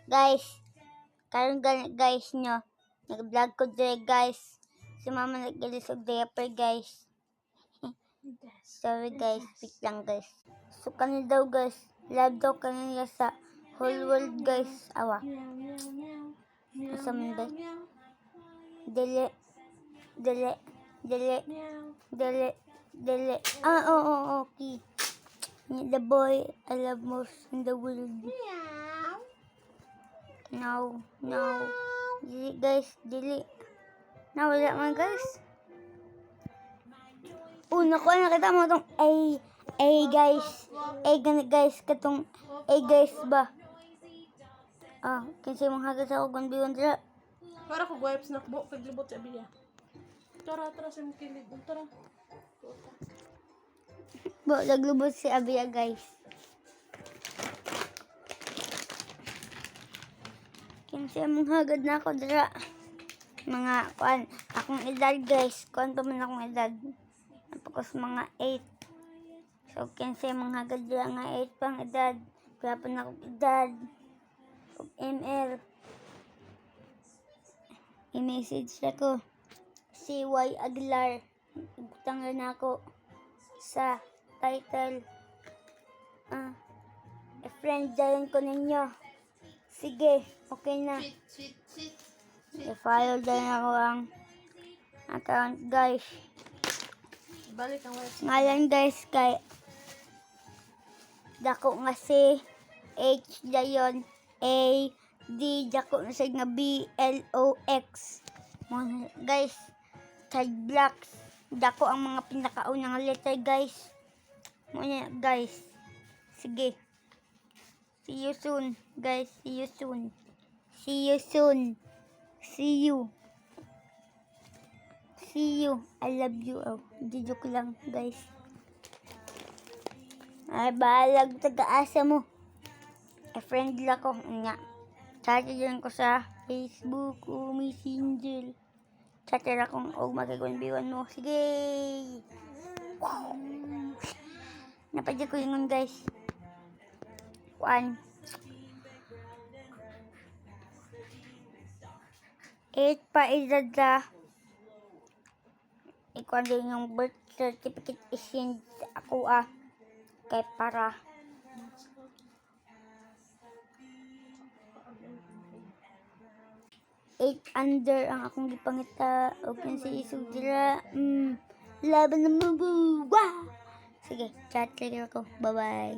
Guys, karon guys nyo, nag-vlog ko dire guys. Si mama nag-ilis og diaper guys. Sorry guys, wait lang guys. So kanil daw guys, love daw kanila sa whole world guys. Awa. Asa man guys? Dili. Okay. The boy I love most in the world. No. Dili guys, dili. Wala man guys. Naku, nakita mo itong A guys. Gani guys, katong A guys ba? Kasi mong hagas ako kung biwan dira. Para ko wipes na kubo, kaglibot sa biya. Tara, sa mga kilid. Tara. Naglubot si Abia guys. Kasi mong hagad na ako dira. Mga akong edad guys. Kuan pa man akong edad. Napakos mga 8. So, kasi mga hagad dira nga 8 pang edad. Kaya pa na akong edad. ML. I-message ako. Si Y Aguilar. Ibutang rin ako sa title. I-friend dyan ko ninyo. Sige, okay na. Sweet. I-follow dyan ako ang account guys. Balik ang wipes. Ngalan guys kay dako nga si H dayon A D dako na siya nga BLOX. Guys, child blocks. Dako ang mga pinakaunang letter guys. Muna guys. Sige. See you soon guys. See you. I love you. Joke lang guys. Ay, balag taga-asa mo. Friend lang ko. Chat dyan ko sa Facebook o Messenger. Chat akong magkagunbiwan mo. Sige. Wow. Napadya ko yun guys. 8 pa edad sa ikaw din yung birth certificate isend ako kay para 8 under ang akong gipangita o kinsa isog dira laban na mo. Sige, chat later ako. Bye bye.